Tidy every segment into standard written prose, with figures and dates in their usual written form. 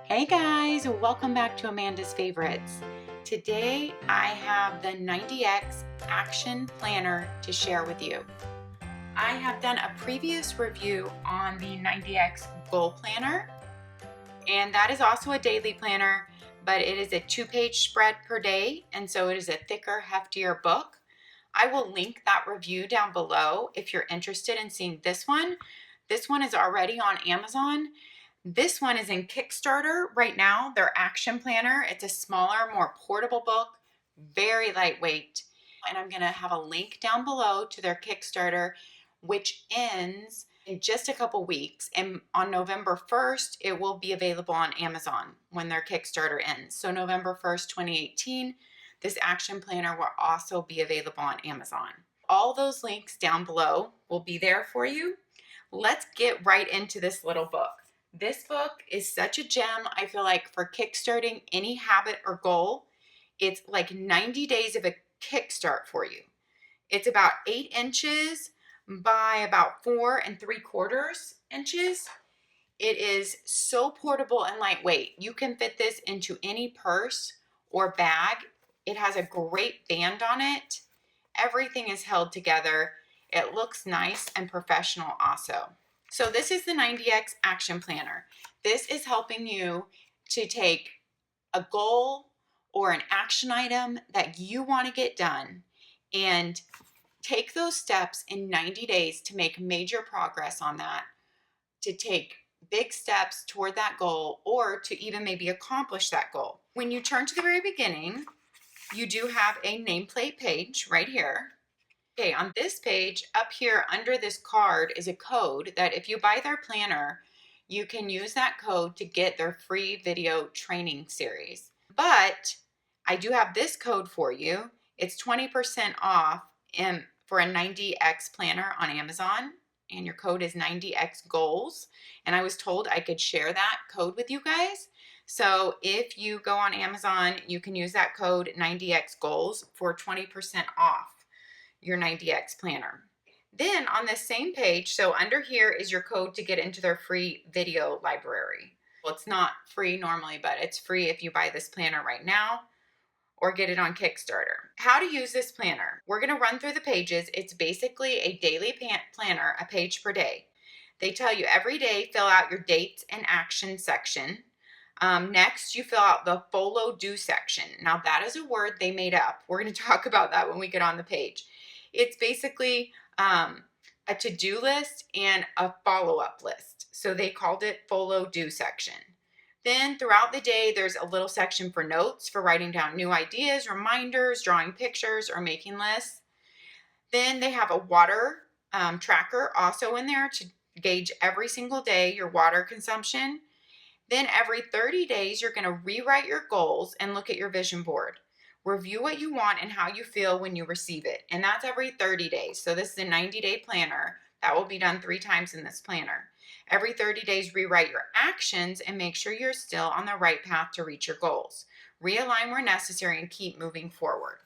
Hey guys, welcome back to Amanda's Favorites. Today I have the 90X Action Planner to share with you. I have done a previous review on the 90X Goal Planner, and that is also a daily planner, but it is a 2-page spread per day, and so it is a thicker, heftier book. I will link that review down below if you're interested in seeing this one. This one is already on Amazon. This one is in Kickstarter right now, their action planner. It's a smaller, more portable book, very lightweight. And I'm going to have a link down below to their Kickstarter, which ends in just a couple weeks. And on November 1st, it will be available on Amazon when their Kickstarter ends. So November 1st, 2018, this action planner will also be available on Amazon. All those links down below will be there for you. Let's get right into this little book. This book is such a gem, I feel like, for kickstarting any habit or goal. It's like 90 days of a kickstart for you. It's about 8 inches by about 4 3/4 inches. It is so portable and lightweight. You can fit this into any purse or bag. It has a great band on it. Everything is held together. It looks nice and professional also. So this is the 90X Action Planner. This is helping you to take a goal or an action item that you want to get done and take those steps in 90 days to make major progress on that, to take big steps toward that goal, or to even maybe accomplish that goal. When you turn to the very beginning, you do have a nameplate page right here. Okay, on this page, up here under this card is a code that if you buy their planner, you can use that code to get their free video training series. But I do have this code for you. It's 20% off for a 90X planner on Amazon, and your code is 90X Goals. And I was told I could share that code with you guys. So if you go on Amazon, you can use that code 90X Goals for 20% off your 90X planner. Then on this same page, so under here is your code to get into their free video library. Well, it's not free normally, but it's free if you buy this planner right now or get it on Kickstarter. How to use this planner. We're going to run through the pages. It's basically a daily planner, a page per day. They tell you every day, fill out your dates and action section. Next, you fill out the follow do section. Now, that is a word they made up. We're going to talk about that when we get on the page. It's basically a to-do list and a follow-up list. So they called it follow do section. Then throughout the day, there's a little section for notes, for writing down new ideas, reminders, drawing pictures, or making lists. Then they have a water tracker also in there to gauge every single day your water consumption. Then every 30 days, you're going to rewrite your goals and look at your vision board. Review what you want and how you feel when you receive it. And that's every 30 days. So this is a 90-day planner. That will be done 3 times in this planner. Every 30 days, rewrite your actions and make sure you're still on the right path to reach your goals. Realign where necessary and keep moving forward.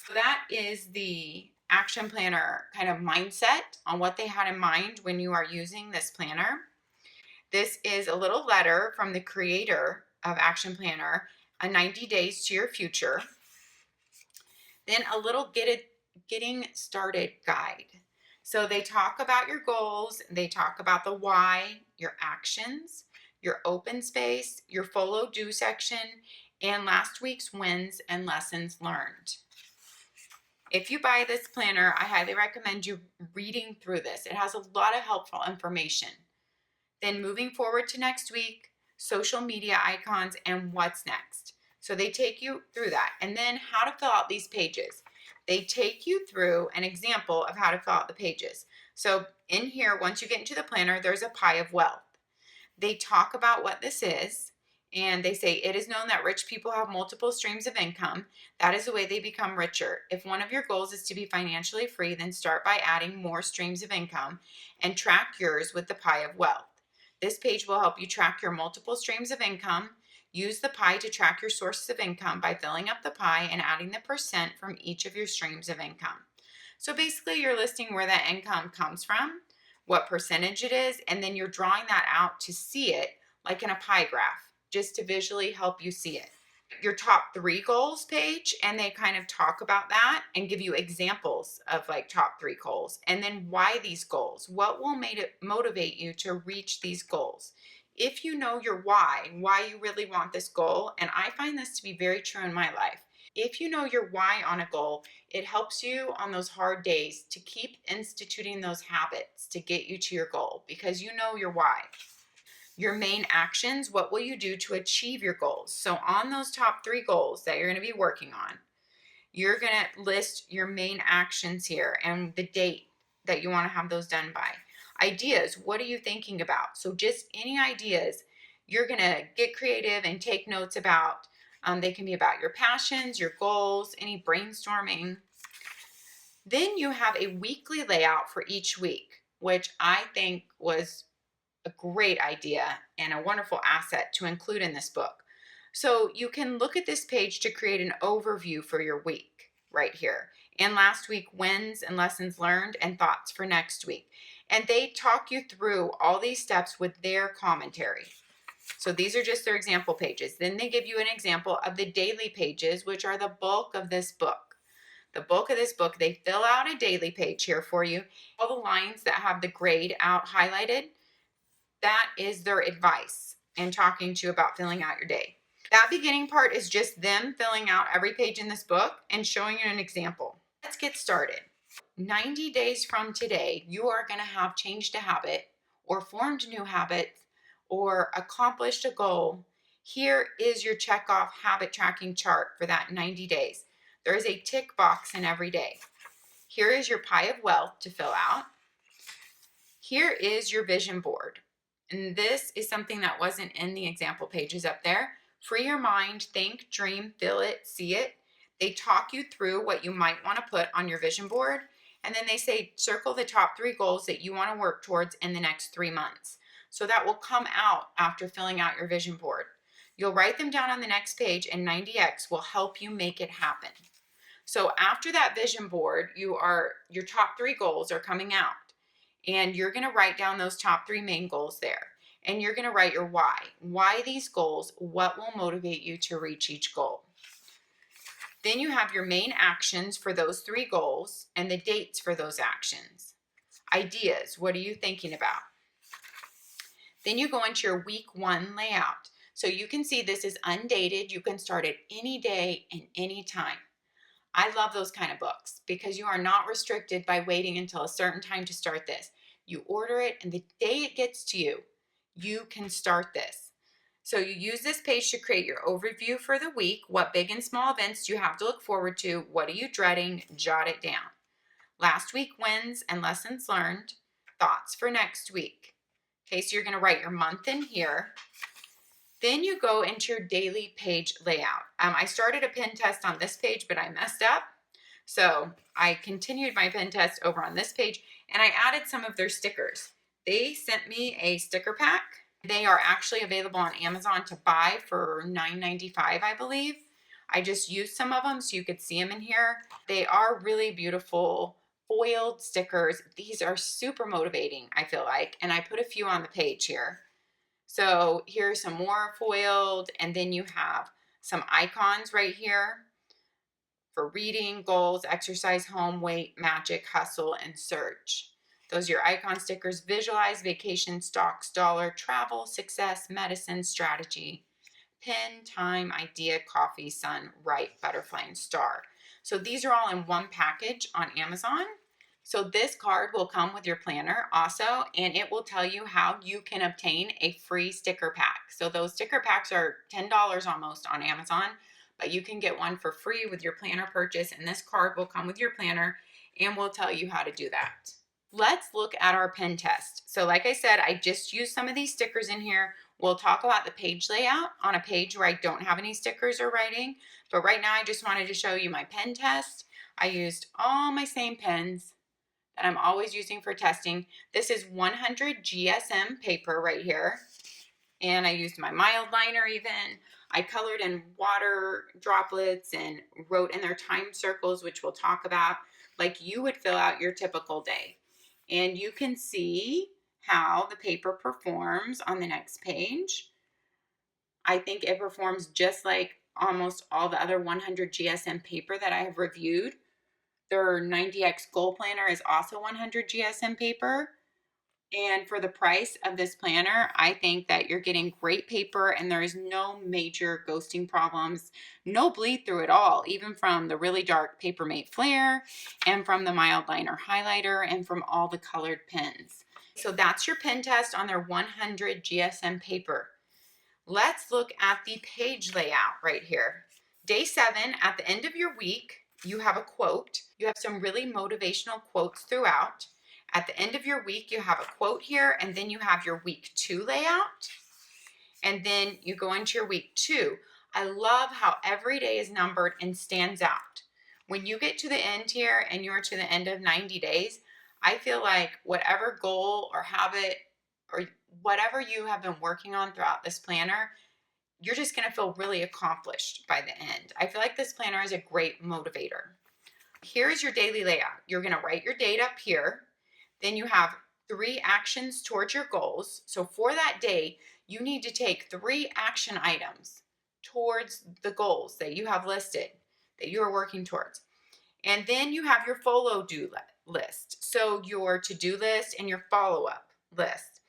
So that is the action planner kind of mindset on what they had in mind when you are using this planner. This is a little letter from the creator of Action Planner, a 90 days to your future. Then a little getting started guide. So they talk about your goals, they talk about the why, your actions, your open space, your follow do section, and last week's wins and lessons learned. If you buy this planner, I highly recommend you reading through this. It has a lot of helpful information. Then moving forward to next week, social media icons and what's next. So they take you through that. And then how to fill out these pages. They take you through an example of how to fill out the pages. So in here, once you get into the planner, there's a pie of wealth. They talk about what this is, and they say it is known that rich people have multiple streams of income. That is the way they become richer. If one of your goals is to be financially free, then start by adding more streams of income and track yours with the pie of wealth. This page will help you track your multiple streams of income. Use the pie to track your sources of income by filling up the pie and adding the percent from each of your streams of income. So basically, you're listing where that income comes from, what percentage it is, and then you're drawing that out to see it like in a pie graph. just to visually help you see it. Your top 3 goals page, and they kind of talk about that and give you examples of like top 3 goals, and then why these goals, what will motivate you to reach these goals. If you know your why you really want this goal, and I find this to be very true in my life. If you know your why on a goal, it helps you on those hard days to keep instituting those habits to get you to your goal because you know your why. Your main actions, what will you do to achieve your goals? So on those top 3 goals that you're going to be working on, you're going to list your main actions here and the date that you want to have those done by. Ideas, what are you thinking about? So just any ideas, you're going to get creative and take notes about. They can be about your passions, your goals, any brainstorming. Then you have a weekly layout for each week, which I think was a great idea and a wonderful asset to include in this book. So you can look at this page to create an overview for your week right here. And last week, wins and lessons learned and thoughts for next week. And they talk you through all these steps with their commentary. So these are just their example pages. Then they give you an example of the daily pages, which are the bulk of this book. The bulk of this book, they fill out a daily page here for you. All the lines that have the grayed out highlighted, that is their advice and talking to you about filling out your day. That beginning part is just them filling out every page in this book and showing you an example. Let's get started. 90 days from today, you are going to have changed a habit or formed new habits or accomplished a goal. Here is your check off habit tracking chart for that 90 days. There is a tick box in every day. Here is your pie of wealth to fill out. Here is your vision board. And this is something that wasn't in the example pages up there. Free your mind, think, dream, feel it, see it. They talk you through what you might want to put on your vision board. And then they say, circle the top 3 goals that you want to work towards in the next 3 months. So that will come out after filling out your vision board. You'll write them down on the next page, and 90X will help you make it happen. So after that vision board, your top 3 goals are coming out. And you're going to write down those top 3 main goals there. And you're going to write your why. Why these goals? What will motivate you to reach each goal? Then you have your main actions for those 3 goals and the dates for those actions. Ideas. What are you thinking about? Then you go into your week 1 layout. So you can see this is undated. You can start at any day and any time. I love those kind of books because you are not restricted by waiting until a certain time to start this. You order it, and the day it gets to you, you can start this. So you use this page to create your overview for the week. What big and small events do you have to look forward to? What are you dreading? Jot it down. Last week wins and lessons learned. Thoughts for next week. Okay, so you're going to write your month in here. Then you go into your daily page layout. I started a pen test on this page, but I messed up. So I continued my pen test over on this page, and I added some of their stickers. They sent me a sticker pack. They are actually available on Amazon to buy for $9.95, I believe. I just used some of them so you could see them in here. They are really beautiful foiled stickers. These are super motivating, I feel like, and I put a few on the page here. So here's some more foiled, and then you have some icons right here for reading, goals, exercise, home, weight, magic, hustle, and search. Those are your icon stickers. Visualize, vacation, stocks, dollar, travel, success, medicine, strategy, pen, time, idea, coffee, sun, right, butterfly, and star. So these are all in one package on Amazon. So this card will come with your planner also, and it will tell you how you can obtain a free sticker pack. So those sticker packs are $10 almost on Amazon, but you can get one for free with your planner purchase, and this card will come with your planner and will tell you how to do that. Let's look at our pen test. So like I said, I just used some of these stickers in here. We'll talk about the page layout on a page where I don't have any stickers or writing, but right now I just wanted to show you my pen test. I used all my same pens that I'm always using for testing. This is 100 GSM paper right here. And I used my mild liner even. I colored in water droplets and wrote in their time circles, which we'll talk about, like you would fill out your typical day. And you can see how the paper performs on the next page. I think it performs just like almost all the other 100 GSM paper that I have reviewed. Their 90X Goal Planner is also 100 GSM paper. And for the price of this planner, I think that you're getting great paper and there is no major ghosting problems, no bleed through at all, even from the really dark Papermate Flare and from the mild liner highlighter and from all the colored pens. So that's your pen test on their 100 GSM paper. Let's look at the page layout right here. Day 7, at the end of your week, you have a quote. You have some really motivational quotes throughout. At the end of your week, you have a quote here, and then you have your week 2 layout. And then you go into your week 2. I love how every day is numbered and stands out. When you get to the end here and you're to the end of 90 days, I feel like whatever goal or habit or whatever you have been working on throughout this planner, you're just going to feel really accomplished by the end. I feel like this planner is a great motivator. Here's your daily layout. You're going to write your date up here. Then you have 3 actions towards your goals. So for that day, you need to take 3 action items towards the goals that you have listed, that you are working towards. And then you have your follow-do list. So your to-do list and your follow-up list.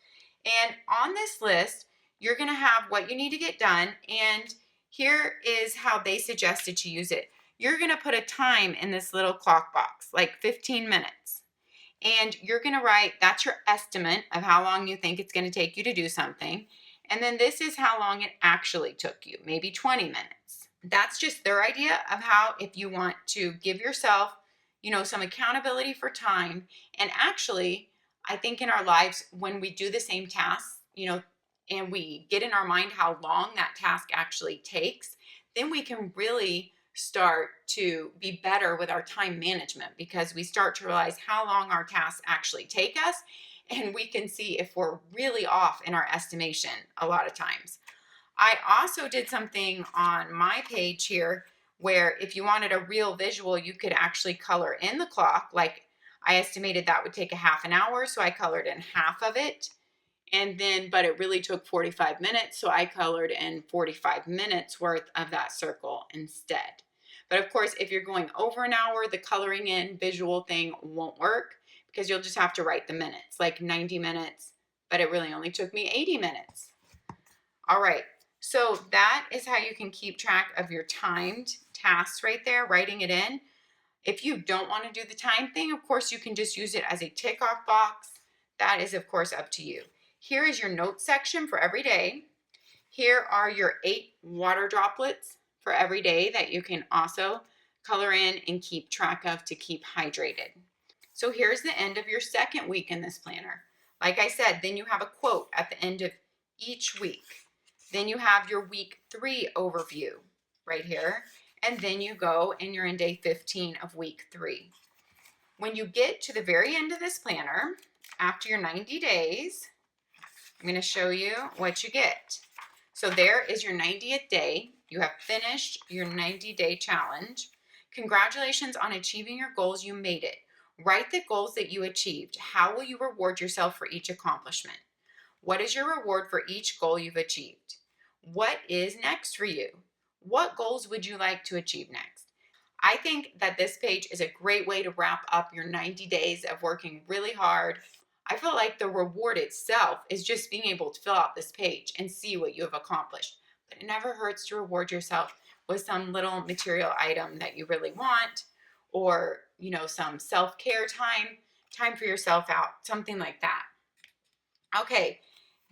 And on this list, you're going to have what you need to get done. And here is how they suggested to use it. You're going to put a time in this little clock box, like 15 minutes. And you're going to write, that's your estimate of how long you think it's going to take you to do something. And then this is how long it actually took you, maybe 20 minutes. That's just their idea of how, if you want to give yourself, some accountability for time. And actually, I think in our lives, when we do the same tasks, and we get in our mind how long that task actually takes, then we can really start to be better with our time management, because we start to realize how long our tasks actually take us, and we can see if we're really off in our estimation a lot of times. I also did something on my page here where if you wanted a real visual, you could actually color in the clock. Like I estimated that would take a half an hour, so I colored in half of it. But it really took 45 minutes, so I colored in 45 minutes worth of that circle instead. But of course, if you're going over an hour, the coloring in visual thing won't work, because you'll just have to write the minutes, like 90 minutes, but it really only took me 80 minutes. All right, so that is how you can keep track of your timed tasks right there, writing it in. If you don't want to do the time thing, of course, you can just use it as a tick off box. That is, of course, up to you. Here is your notes section for every day. Here are your 8 water droplets for every day that you can also color in and keep track of to keep hydrated. So here's the end of your second week in this planner. Like I said, then you have a quote at the end of each week. Then you have your week 3 overview right here. And then you go and you're in day 15 of week 3. When you get to the very end of this planner, after your 90 days, I'm going to show you what you get. So there is your 90th day. You have finished your 90-day challenge. Congratulations on achieving your goals. You made it. Write the goals that you achieved. How will you reward yourself for each accomplishment? What is your reward for each goal you've achieved? What is next for you? What goals would you like to achieve next? I think that this page is a great way to wrap up your 90 days of working really hard. I feel like the reward itself is just being able to fill out this page and see what you have accomplished. But it never hurts to reward yourself with some little material item that you really want, or, some self-care time for yourself out, something like that. Okay,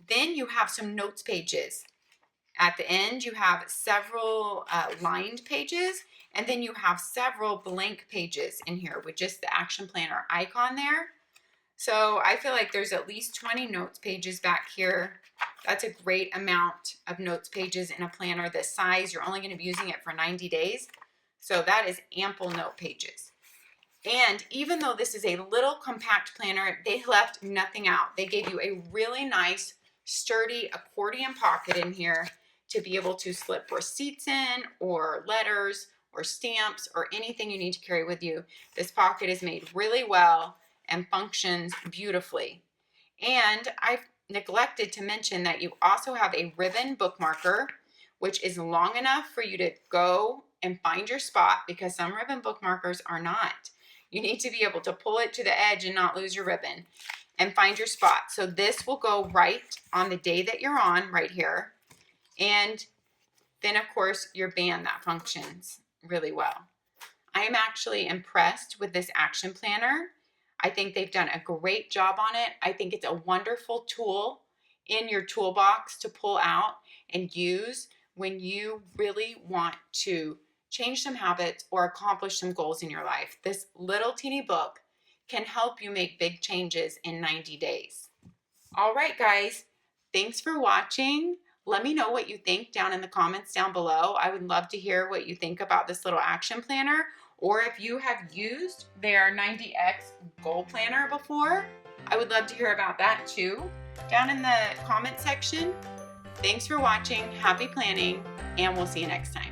then you have some notes pages. At the end, you have several lined pages, and then you have several blank pages in here with just the action planner icon there. So I feel like there's at least 20 notes pages back here. That's a great amount of notes pages in a planner this size. You're only going to be using it for 90 days. So that is ample note pages. And even though this is a little compact planner, they left nothing out. They gave you a really nice, sturdy accordion pocket in here to be able to slip receipts in, or letters, or stamps, or anything you need to carry with you. This pocket is made really well and functions beautifully. And I've neglected to mention that you also have a ribbon bookmarker. which is long enough for you to go and find your spot, because some ribbon bookmarkers are not. You need to be able to pull it to the edge and not lose your ribbon and find your spot. So this will go right on the day that you're on, right here. And then of course your band that functions really well. I am actually impressed with this action planner. I think they've done a great job on it. I think it's a wonderful tool in your toolbox to pull out and use when you really want to change some habits or accomplish some goals in your life. This little teeny book can help you make big changes in 90 days. All right, guys, thanks for watching. Let me know what you think down in the comments down below. I would love to hear what you think about this little action planner, or if you have used their 90X goal planner before, I would love to hear about that too, down in the comment section. Thanks for watching, happy planning, and we'll see you next time.